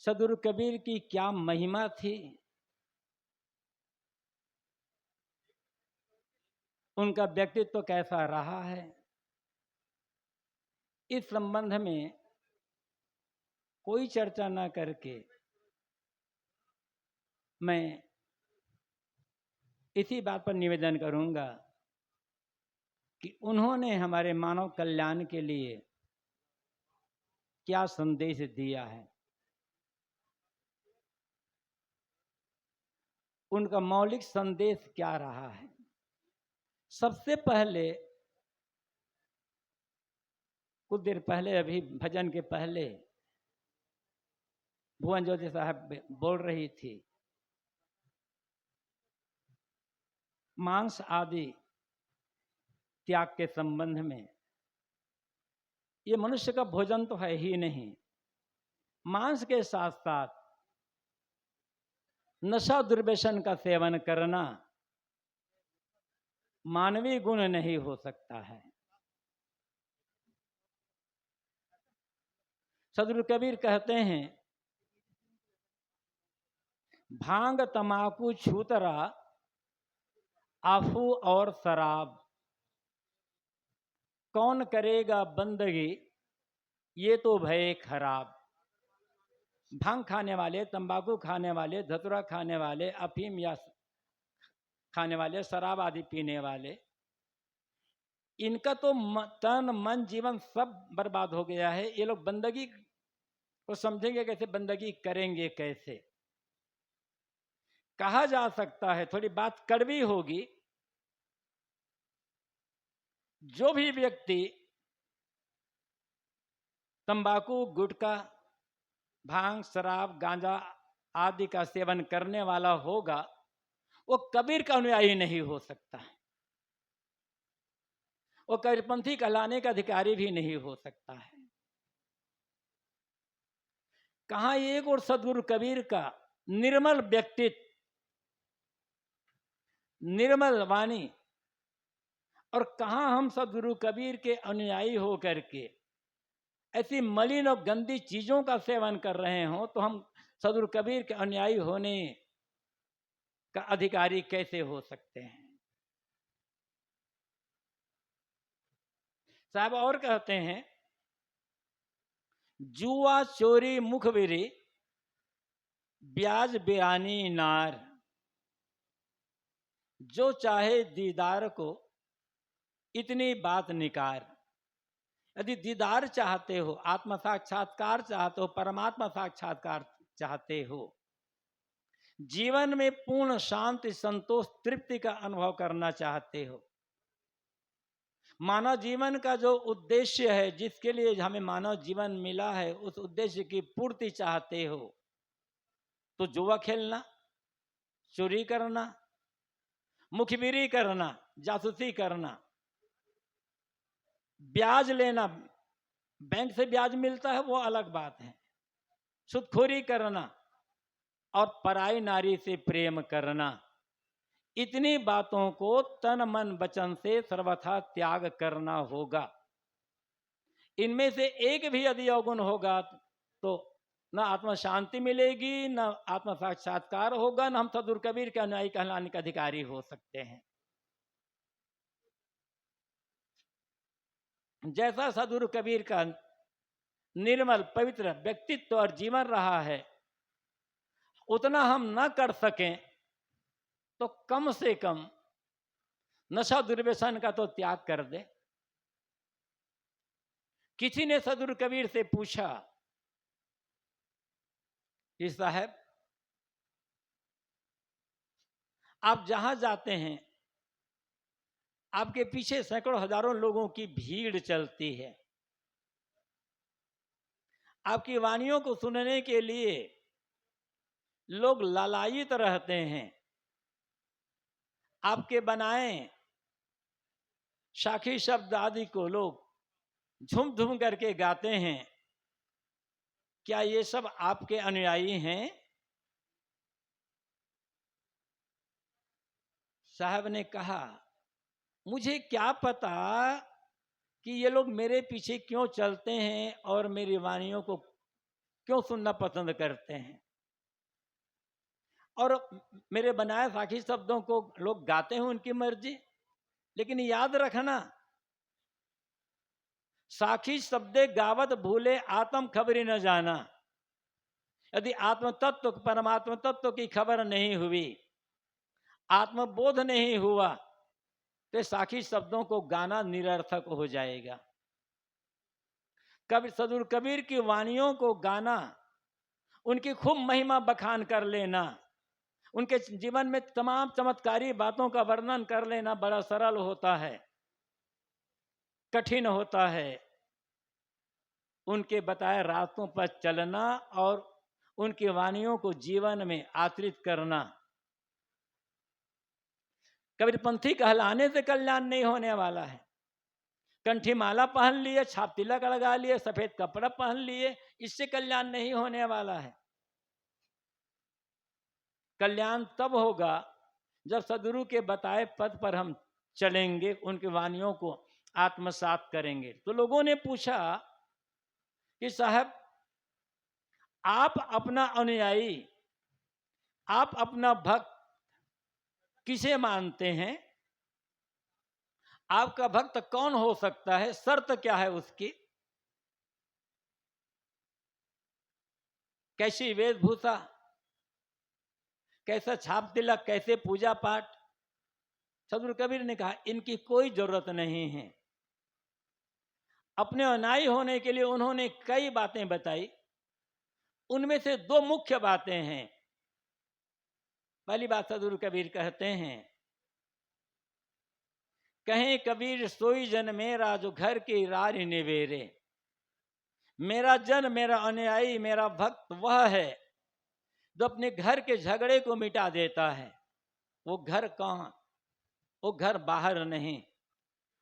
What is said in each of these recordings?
सदगुरु कबीर की क्या महिमा थी, उनका व्यक्तित्व कैसा रहा है, इस संबंध में कोई चर्चा न करके मैं इसी बात पर निवेदन करूंगा कि उन्होंने हमारे मानव कल्याण के लिए क्या संदेश दिया है। उनका मौलिक संदेश क्या रहा है। सबसे पहले, कुछ देर पहले, अभी भजन के पहले भुवन ज्योति साहब बोल रही थी, मांस आदि त्याग के संबंध में। ये मनुष्य का भोजन तो है ही नहीं, मांस के साथ साथ नशा दुर्व्यसन का सेवन करना मानवीय गुण नहीं हो सकता है। सदगुरु कबीर कहते हैं, भांग तमाकू छूतरा आफू और शराब, कौन करेगा बंदगी ये तो भय खराब। भांग खाने वाले, तंबाकू खाने वाले, धतूरा खाने वाले, अफीम या खाने वाले, शराब आदि पीने वाले, इनका तो तन मन जीवन सब बर्बाद हो गया है। ये लोग बंदगी को समझेंगे कैसे, बंदगी करेंगे कैसे। कहा जा सकता है, थोड़ी बात कड़वी होगी, जो भी व्यक्ति तंबाकू, गुटखा, भांग, शराब, गांजा आदि का सेवन करने वाला होगा, वो कबीर का अनुयायी नहीं हो सकता है, वो कबीरपंथी कहलाने का अधिकारी भी नहीं हो सकता है। कहाँ एक और सदगुरु कबीर का निर्मल व्यक्तित्व, निर्मल वाणी, और कहाँ हम सदगुरु कबीर के अनुयायी हो करके ऐसी मलिन और गंदी चीजों का सेवन कर रहे हो, तो हम सदगुरु कबीर के अनुयायी होने का अधिकारी कैसे हो सकते हैं। साहब और कहते हैं, जुआ चोरी मुखबिरी ब्याज बेआनी नार, जो चाहे दीदार को इतनी बात निकार। यदि दीदार चाहते हो, आत्म साक्षात्कार चाहते हो, परमात्मा साक्षात्कार चाहते हो, जीवन में पूर्ण शांति, संतोष, तृप्ति का अनुभव करना चाहते हो, मानव जीवन का जो उद्देश्य है, जिसके लिए हमें मानव जीवन मिला है, उस उद्देश्य की पूर्ति चाहते हो, तो जुआ खेलना, चोरी करना, मुखबिरी करना, जासूसी करना, ब्याज लेना, बैंक से ब्याज मिलता है वो अलग बात है, सुदखोरी करना और पराई नारी से प्रेम करना, इतनी बातों को तन मन वचन से सर्वथा त्याग करना होगा। इनमें से एक भी यदि अवगुण होगा तो न आत्म शांति मिलेगी, न आत्म साक्षात्कार होगा, न हम सदगुरु कबीर के अनुयायी कहलाने के अधिकारी हो सकते हैं। जैसा सदगुरु कबीर का निर्मल पवित्र व्यक्तित्व और जीवन रहा है, उतना हम न कर सकें तो कम से कम नशा दुर्व्यसन का तो त्याग कर दे। किसी ने सदगुरु कबीर से पूछा कि साहब, आप जहां जाते हैं आपके पीछे सैकड़ों हजारों लोगों की भीड़ चलती है, आपकी वाणियों को सुनने के लिए लोग लालायित रहते हैं, आपके बनाए साखी शब्द आदि को लोग झूम झूम करके गाते हैं, क्या ये सब आपके अनुयायी हैं? साहब ने कहा, मुझे क्या पता कि ये लोग मेरे पीछे क्यों चलते हैं और मेरी वाणियों को क्यों सुनना पसंद करते हैं? और मेरे बनाए साखी शब्दों को लोग गाते हैं उनकी मर्जी, लेकिन याद रखना, साखी शब्दे गावत भूले आत्म खबरी न जाना। यदि आत्म तत्व परमात्मा तत्व की खबर नहीं हुई, आत्मबोध नहीं हुआ, तो साखी शब्दों को गाना निरर्थक हो जाएगा। कबीर सदगुरु कबीर की वाणियों को गाना, उनकी खूब महिमा बखान कर लेना, उनके जीवन में तमाम चमत्कारी बातों का वर्णन कर लेना बड़ा सरल होता है, कठिन होता है उनके बताए रास्तों पर चलना और उनकी वाणियों को जीवन में आचरित करना। कबीरपंथी कहलाने से कल्याण नहीं होने वाला है। कंठी माला पहन लिए, छाप तिलक लगा लिए, सफेद कपड़ा पहन लिए, इससे कल्याण नहीं होने वाला है। कल्याण तब होगा जब सदगुरु के बताए पद पर हम चलेंगे, उनकी वाणियों को आत्मसात करेंगे। तो लोगों ने पूछा कि साहब, आप अपना अनुयायी, आप अपना भक्त किसे मानते हैं? आपका भक्त कौन हो सकता है? शर्त क्या है उसकी? कैसी वेशभूषा, कैसा छाप तिलक, कैसे पूजा पाठ? सदगुरु कबीर ने कहा इनकी कोई जरूरत नहीं है। अपने अनुयायी होने के लिए उन्होंने कई बातें बताई, उनमें से दो मुख्य बातें हैं। पहली बात सदगुरु कबीर कहते हैं, कहें कबीर सोई जन मेरा जो घर की रारी निवेरे। मेरा जन, मेरा अनुयायी, मेरा भक्त वह है जो अपने घर के झगड़े को मिटा देता है। वो घर कहां? वो घर बाहर नहीं,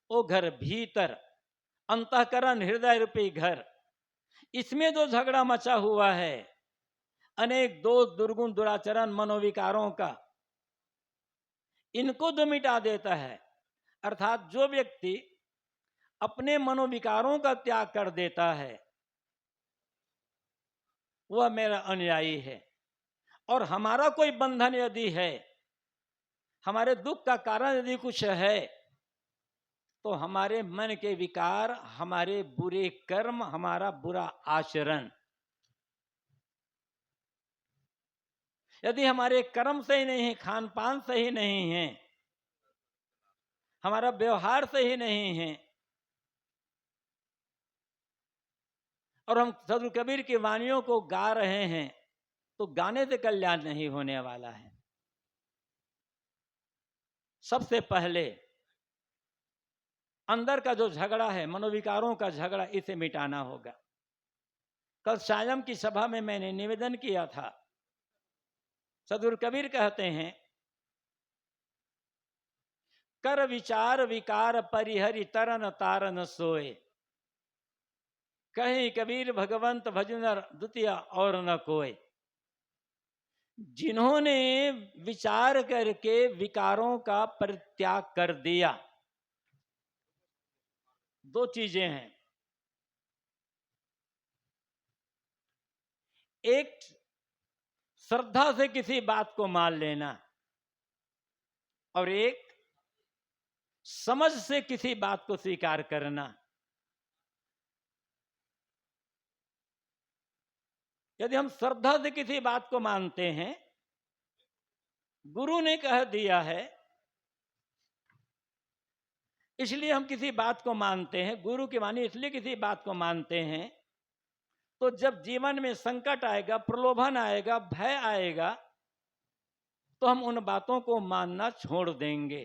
वो घर भीतर, अंतःकरण हृदय रूपी घर। इसमें जो झगड़ा मचा हुआ है, अनेक दोष दुर्गुण दुराचरण मनोविकारों का, इनको जो मिटा देता है, अर्थात जो व्यक्ति अपने मनोविकारों का त्याग कर देता है, वह मेरा अनुयायी है। और हमारा कोई बंधन यदि है, हमारे दुख का कारण यदि कुछ है, तो हमारे मन के विकार, हमारे बुरे कर्म, हमारा बुरा आचरण। यदि हमारे कर्म सही नहीं है, खान पान सही नहीं है, हमारा व्यवहार सही नहीं है, और हम सदगुरु कबीर की वाणियों को गा रहे हैं, तो गाने से कल्याण नहीं होने वाला है। सबसे पहले अंदर का जो झगड़ा है, मनोविकारों का झगड़ा, इसे मिटाना होगा। कल सायं की सभा में मैंने निवेदन किया था, सदगुरु कबीर कहते हैं, कर विचार विकार परिहरि तरन तारन सोए। कहीं कबीर भगवंत भजन द्वितीय और न कोई। जिन्होंने विचार करके विकारों का परित्याग कर दिया, दो चीजें हैं, एक श्रद्धा से किसी बात को मान लेना, और एक समझ से किसी बात को स्वीकार करना। यदि हम श्रद्धा से किसी बात को मानते हैं, गुरु ने कह दिया है इसलिए हम किसी बात को मानते हैं, गुरु की वाणी इसलिए किसी बात को मानते हैं, तो जब जीवन में संकट आएगा, प्रलोभन आएगा, भय आएगा, तो हम उन बातों को मानना छोड़ देंगे।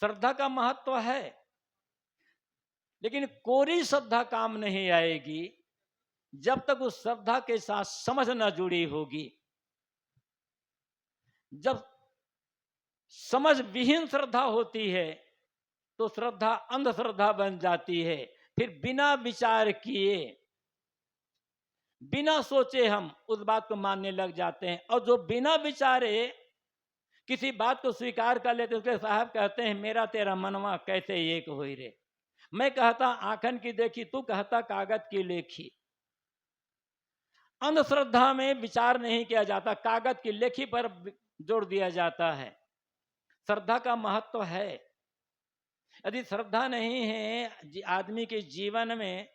श्रद्धा का महत्व है, लेकिन कोरी श्रद्धा काम नहीं आएगी जब तक उस श्रद्धा के साथ समझ न जुड़ी होगी। जब समझ विहीन श्रद्धा होती है, तो श्रद्धा अंधश्रद्धा बन जाती है। फिर बिना विचार किए, बिना सोचे हम उस बात को मानने लग जाते हैं। और जो बिना विचारे किसी बात को स्वीकार कर लेते, उसके साहब कहते हैं, मेरा तेरा मनवा कैसे एक होई रे। मैं कहता आंखन की देखी, तू कहता कागज की लेखी। अंधश्रद्धा में विचार नहीं किया जाता, कागज की लेखी पर जोर दिया जाता है। श्रद्धा का महत्व है। यदि श्रद्धा नहीं है आदमी के जीवन में,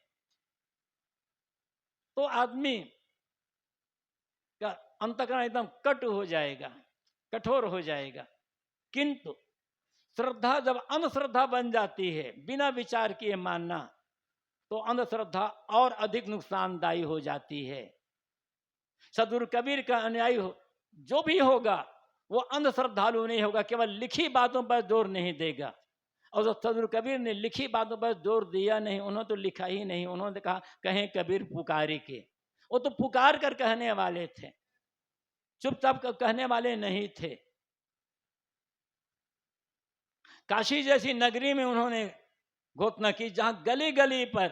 तो आदमी का अंतःकरण एकदम कट हो जाएगा, कठोर हो जाएगा। किंतु श्रद्धा जब अंधश्रद्धा बन जाती है, बिना विचार किए मानना, तो अंधश्रद्धा और अधिक नुकसानदायी हो जाती है। सदगुरु कबीर का अनुयायी हो जो भी होगा वो अंधश्रद्धालु नहीं होगा, केवल लिखी बातों पर जोर नहीं देगा। और जो सदगुरु कबीर ने लिखी बातों पर जोर दिया नहीं, उन्होंने तो लिखा ही नहीं, उन्होंने कहा कहें कबीर पुकारी के। वो तो पुकार कर कहने वाले थे, चुपचाप कहने वाले नहीं थे। काशी जैसी नगरी में उन्होंने घोषणा की, जहां गली गली पर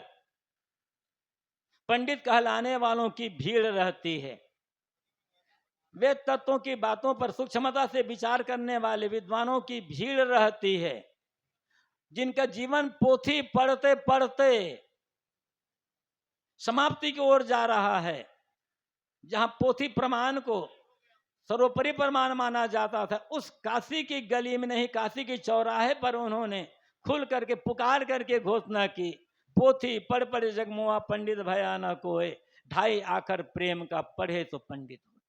पंडित कहलाने वालों की भीड़ रहती है, वेद तत्वों की बातों पर सूक्ष्मता से विचार करने वाले विद्वानों की भीड़ रहती है, जिनका जीवन पोथी पढ़ते पढ़ते समाप्ति की ओर जा रहा है। जहां पोथी प्रमाण को सर्वोपरि प्रमाण माना जाता था, उस काशी की गली में नहीं, काशी के चौराहे पर उन्होंने खुल करके पुकार करके घोषणा की, पोथी पढ़ पढ़ जगमुआ पंडित भया न कोय, ढाई आखर प्रेम का पढ़े तो पंडित हो।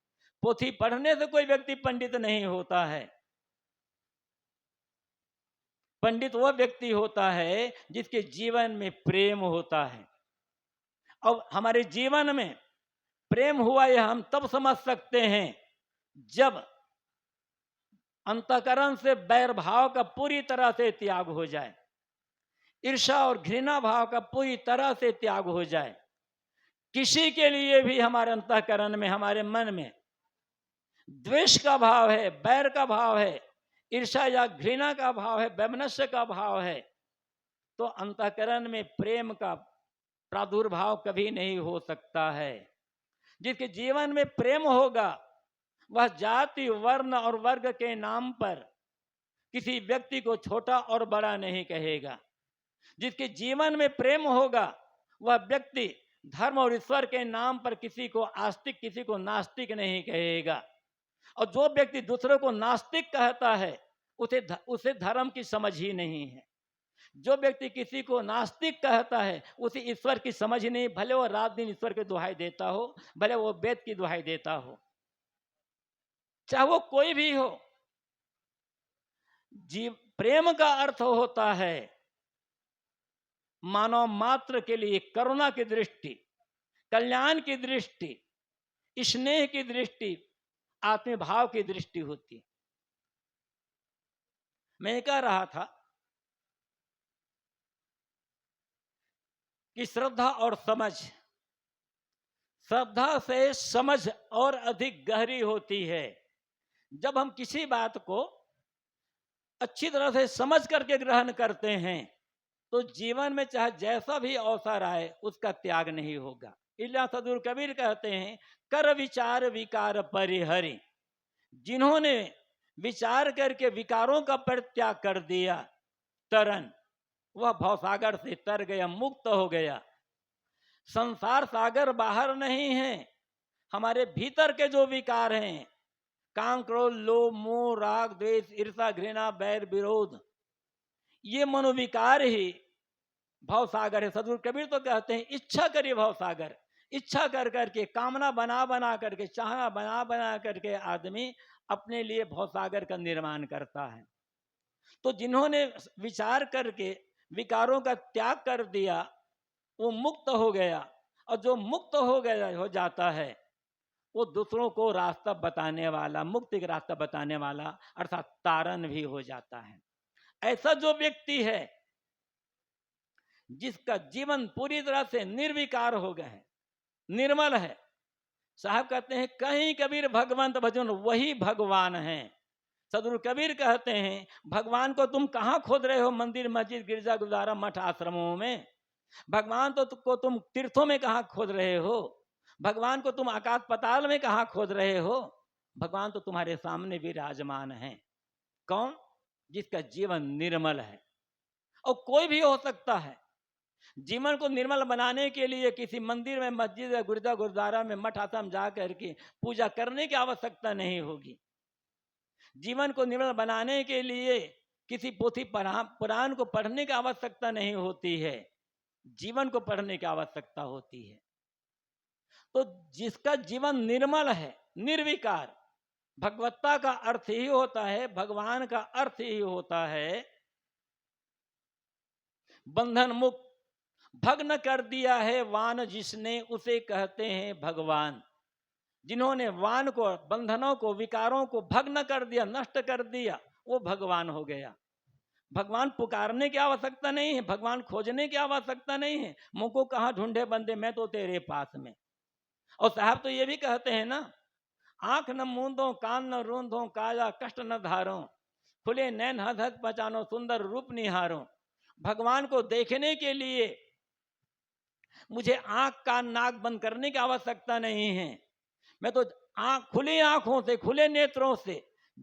पोथी पढ़ने से कोई व्यक्ति पंडित नहीं होता है। पंडित वह व्यक्ति होता है जिसके जीवन में प्रेम होता है। और हमारे जीवन में प्रेम हुआ यह हम तब समझ सकते हैं जब अंतःकरण से बैर भाव का पूरी तरह से त्याग हो जाए, ईर्ष्या और घृणा भाव का पूरी तरह से त्याग हो जाए। किसी के लिए भी हमारे अंतःकरण में, हमारे मन में द्वेष का भाव है, बैर का भाव है, ईर्ष्या या घृणा का भाव है, वैमनस्य का भाव है, तो अंतःकरण में प्रेम का प्रादुर्भाव कभी नहीं हो सकता है। जिसके जीवन में प्रेम होगा वह जाति, वर्ण और वर्ग के नाम पर किसी व्यक्ति को छोटा और बड़ा नहीं कहेगा। जिसके जीवन में प्रेम होगा वह व्यक्ति धर्म और ईश्वर के नाम पर किसी को आस्तिक, किसी को नास्तिक नहीं कहेगा। और जो व्यक्ति दूसरों को नास्तिक कहता है उसे धर्म की समझ ही नहीं है। जो व्यक्ति किसी को नास्तिक कहता है उसे ईश्वर की समझ ही नहीं, भले वो रात दिन ईश्वर की दुहाई देता हो, भले वो वेद की दुहाई देता हो, चाहे वो कोई भी हो। प्रेम का अर्थ होता है मानव मात्र के लिए करुणा की दृष्टि, कल्याण की दृष्टि, स्नेह की दृष्टि, आत्मभाव की दृष्टि होती। मैं कह रहा था कि श्रद्धा और समझ, श्रद्धा से समझ और अधिक गहरी होती है। जब हम किसी बात को अच्छी तरह से समझ करके ग्रहण करते हैं तो जीवन में चाहे जैसा भी अवसर आए उसका त्याग नहीं होगा। इला सदगुरु कबीर कहते हैं, कर विचार विकार परिहरि। जिन्होंने विचार करके विकारों का परित्याग कर दिया, तरन, वह भवसागर से तर गया, मुक्त हो गया। संसार सागर बाहर नहीं है, हमारे भीतर के जो विकार हैं, काम, क्रोध, लोभ, मोह, राग, द्वेष, ईर्ष्या, घृणा, बैर, विरोध, ये मनोविकार ही भवसागर है। सदगुरु कबीर तो कहते हैं, इच्छा करिए भवसागर। इच्छा कर करके, कामना बना बना करके, चाहना बना बना करके आदमी अपने लिए भवसागर का निर्माण करता है। तो जिन्होंने विचार करके विकारों का त्याग कर दिया वो मुक्त हो गया। और जो मुक्त हो गया, हो जाता है, वो दूसरों को रास्ता बताने वाला, मुक्ति का रास्ता बताने वाला अर्थात तारन भी हो जाता है। ऐसा जो व्यक्ति है जिसका जीवन पूरी तरह से निर्विकार हो गया है, निर्मल है, साहब कहते हैं कहीं कबीर भगवंत भजन वही भगवान है। सदगुरु कबीर कहते हैं, भगवान को तुम कहाँ खोद रहे हो, मंदिर, मस्जिद, गिरजा, गुरुद्वारा, मठ, आश्रमों में। भगवान को तुम तीर्थों में कहाँ खोद रहे हो, भगवान को तुम आकाश पाताल में कहाँ खोद रहे हो। भगवान तो तुम्हारे सामने विराजमान है। कौन? जिसका जीवन निर्मल है। और कोई भी हो सकता है, जीवन को निर्मल बनाने के लिए किसी मंदिर में, मस्जिद या गुरुद्वारा में, मठ आश्रम जा करके पूजा करने की आवश्यकता नहीं होगी। जीवन को निर्मल बनाने के लिए किसी पोथी पुराण को पढ़ने की आवश्यकता नहीं होती है, जीवन को पढ़ने की आवश्यकता होती है। तो जिसका जीवन निर्मल है, निर्विकार, भगवत्ता का अर्थ ही होता है, भगवान का अर्थ ही होता है बंधन मुक्त। भग्न कर दिया है वान जिसने, उसे कहते हैं भगवान। जिन्होंने वान को, बंधनों को, विकारों को भग्न कर दिया, नष्ट कर दिया, वो भगवान हो गया। भगवान पुकारने की आवश्यकता नहीं है, भगवान खोजने की आवश्यकता नहीं है। मुझको कहाँ ढूंढे बंदे, मैं तो तेरे पास में। और साहब तो ये भी कहते हैं ना, आंख न मूंदो, कान न रूंदो, काया कष्ट न धारो, खुले नैन हद हद पहचानो, सुंदर रूप निहारो। भगवान को देखने के लिए मुझे आंख कान नाक बंद करने की आवश्यकता नहीं है। मैं तो खुली आंखों से, खुले नेत्रों से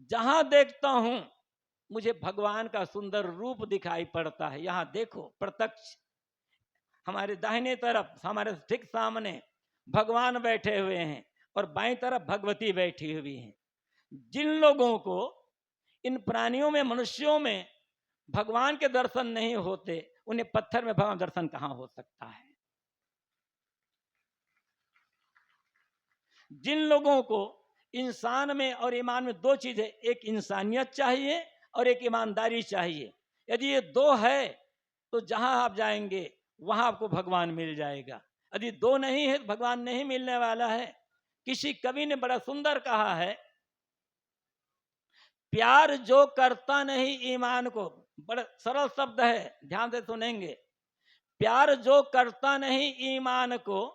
जहां देखता हूं मुझे भगवान का सुंदर रूप दिखाई पड़ता है। यहां देखो प्रत्यक्ष, हमारे दाहिने तरफ, हमारे ठीक सामने भगवान बैठे हुए हैं और बाईं तरफ भगवती बैठी हुई हैं। जिन लोगों को, इन प्राणियों में, मनुष्यों में भगवान के दर्शन नहीं होते, उन्हें पत्थर में भगवान दर्शन कहां हो सकता है। जिन लोगों को इंसान में और ईमान में दो चीजें, एक इंसानियत चाहिए और एक ईमानदारी चाहिए, यदि ये दो है तो जहां आप जाएंगे वहां आपको भगवान मिल जाएगा। यदि दो नहीं है तो भगवान नहीं मिलने वाला है। किसी कवि ने बड़ा सुंदर कहा है, प्यार जो करता नहीं ईमान को, बड़ा सरल शब्द है, ध्यान से सुनेंगे। प्यार जो करता नहीं ईमान को,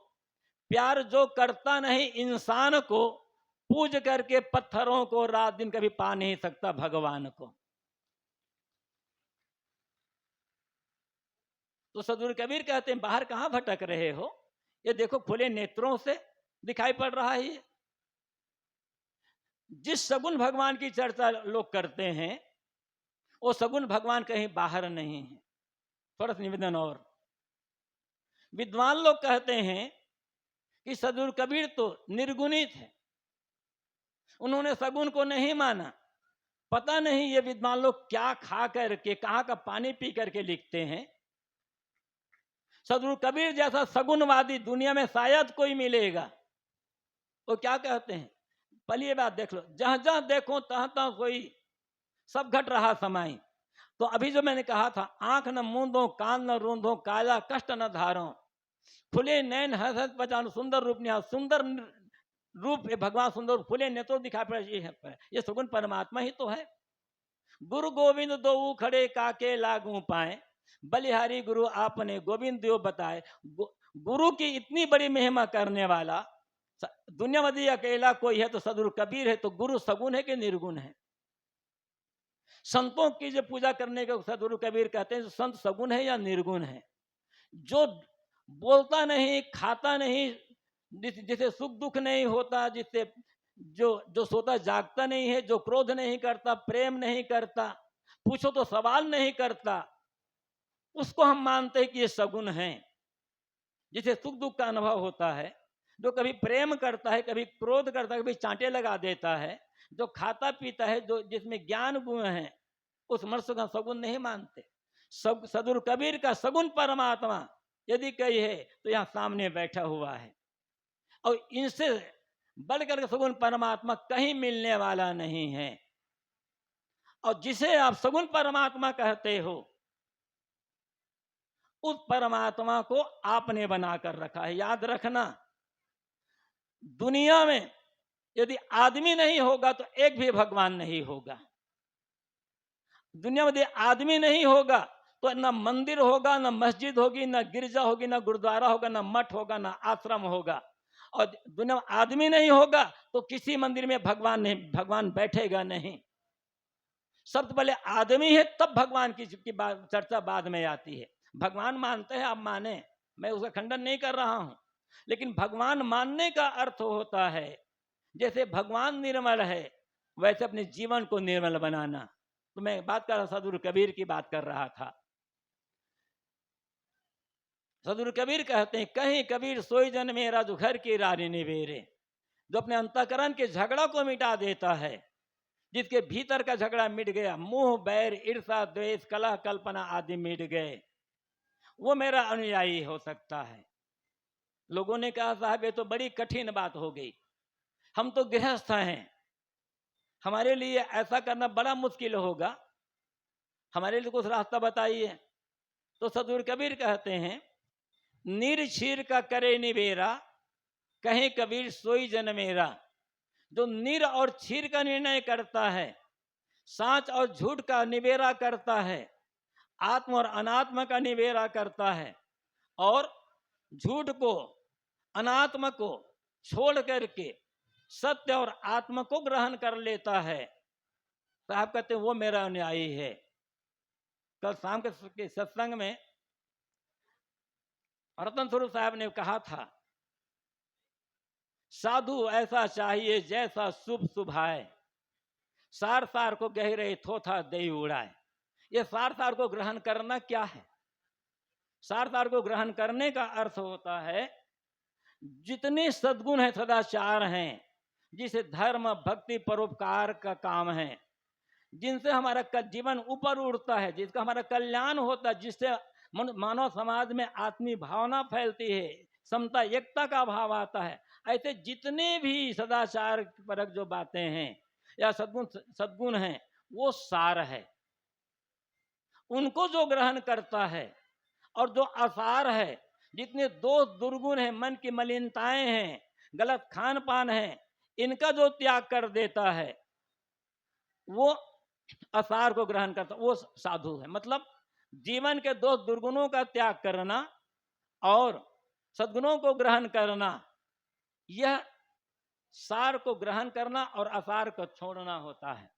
प्यार जो करता नहीं इंसान को, पूज करके पत्थरों को रात दिन कभी पा नहीं सकता भगवान को। तो सदगुरु कबीर कहते हैं, बाहर कहां भटक रहे हो, ये देखो खुले नेत्रों से दिखाई पड़ रहा है। जिस सगुण भगवान की चर्चा लोग करते हैं, वो सगुण भगवान कहीं बाहर नहीं है। थोड़ा सा निवेदन और, विद्वान लोग कहते हैं कि सदगुरु कबीर तो निर्गुणित है, उन्होंने सगुण को नहीं माना। पता नहीं ये विद्वान लोग क्या खा करके, कहां का पानी पी करके लिखते हैं। सदगुरु कबीर जैसा सगुणवादी दुनिया में शायद कोई मिलेगा। वो क्या कहते हैं, पहली बात देख लो, जहां जहां देखो तहां तहां कोई सब घट रहा समाई। तो अभी जो मैंने कहा था, आंख न मूंदो, कान न रूंदो, काया कष्ट न धारो, खुले नैन हंस हंस पहचानो, सुंदर रूप निहारो। सुंदर रूप भगवान सुंदर, खुले नेत्रों तो दिखा पड़े, ये सगुण परमात्मा ही तो है। गुरु गोविंद दो खड़े काके लागू पाए, बलिहारी गुरु आपने गोविंद देव बताए। गुरु की इतनी बड़ी महिमा करने वाला दुनिया में अकेला कोई है तो सदगुरु कबीर है। तो गुरु सगुण है कि निर्गुण है? संतों की जो पूजा करने के सदगुरु कबीर कहते हैं, संत सगुण है या निर्गुण है? जो बोलता नहीं, खाता नहीं, जिसे सुख दुख नहीं होता, जिससे जो सोता जागता नहीं है, जो क्रोध नहीं करता, प्रेम नहीं करता, पूछो तो सवाल नहीं करता, उसको हम मानते हैं कि ये सगुण है। जिसे सुख दुख का अनुभव होता है, जो कभी प्रेम करता है, कभी क्रोध करता है, कभी चांटे लगा देता है, जो खाता पीता है, जो जिसमें ज्ञान गुण है, उस मनुष्य का सगुण नहीं मानते। सदगुरु कबीर का सगुण परमात्मा यदि कही है तो यहाँ सामने बैठा हुआ है, और इनसे बढ़कर सगुण परमात्मा कहीं मिलने वाला नहीं है। और जिसे आप सगुण परमात्मा कहते हो, उस परमात्मा को आपने बनाकर रखा है। याद रखना, दुनिया में यदि आदमी नहीं होगा तो एक भी भगवान नहीं होगा। दुनिया में यदि आदमी नहीं होगा तो न मंदिर होगा, न मस्जिद होगी, न गिरजा होगी, न गुरुद्वारा होगा, न मठ होगा, न आश्रम होगा। और दुनिया में आदमी नहीं होगा तो किसी मंदिर में भगवान बैठेगा नहीं। सबसे पहले आदमी है, तब भगवान की चर्चा बाद में आती है। भगवान मानते हैं, आप माने, मैं उसका खंडन नहीं कर रहा हूं, लेकिन भगवान मानने का अर्थ होता है जैसे भगवान निर्मल है वैसे अपने जीवन को निर्मल बनाना। तो मैं बात कर रहा, सदगुरु कबीर की बात कर रहा था। सदगुरु कबीर कहते हैं, कहीं कबीर सोई जन मेरा जो घर की रानी निवेरे, जो अपने अंतःकरण के झगड़ा को मिटा देता है, जिसके भीतर का झगड़ा मिट गया, मोह बैर ईर्षा द्वेष कलह कल्पना आदि मिट गए, वो मेरा अनुयायी हो सकता है। लोगों ने कहा साहब ये तो बड़ी कठिन बात हो गई, हम तो गृहस्थ हैं, हमारे लिए ऐसा करना बड़ा मुश्किल होगा, हमारे लिए कुछ रास्ता बताइए। तो सदगुरु कबीर कहते हैं, निर का करे निबेरा, कहीं कबीर सोई जन मेरा। जो निर और क्षीर का निर्णय करता है, सांच और झूठ का निबेरा करता है, आत्म और अनात्म का निबेरा करता है, और झूठ को अनात्म को छोड़ करके सत्य और आत्म को ग्रहण कर लेता है, साहब कहते हैं वो मेरा अनुयायी है। कल शाम के सत्संग में रतन स्वरूप साहब ने कहा था, साधु ऐसा चाहिए जैसा शुभ शुभाए, सार सार को गहरे थोथा दे उड़ाए। ये सार सार को ग्रहण करना क्या है? सार सार को ग्रहण करने का अर्थ होता है, जितने सद्गुण है, सदाचार हैं, जिसे धर्म भक्ति परोपकार का काम है, जिनसे हमारा जीवन ऊपर उड़ता है, जिसका हमारा कल्याण होता है, जिससे मानव समाज में आत्मीय भावना फैलती है, समता एकता का भाव आता है, ऐसे जितने भी सदाचार परक जो बातें हैं या सद्गुण हैं, वो सार है। उनको जो ग्रहण करता है, और जो असार है, जितने दोष दुर्गुण है, मन की मलिनताएं हैं, गलत खान पान है, इनका जो त्याग कर देता है, वो असार को ग्रहण करता, वो साधु है। मतलब जीवन के दोष दुर्गुणों का त्याग करना और सद्गुणों को ग्रहण करना, यह सार को ग्रहण करना और असार को छोड़ना होता है।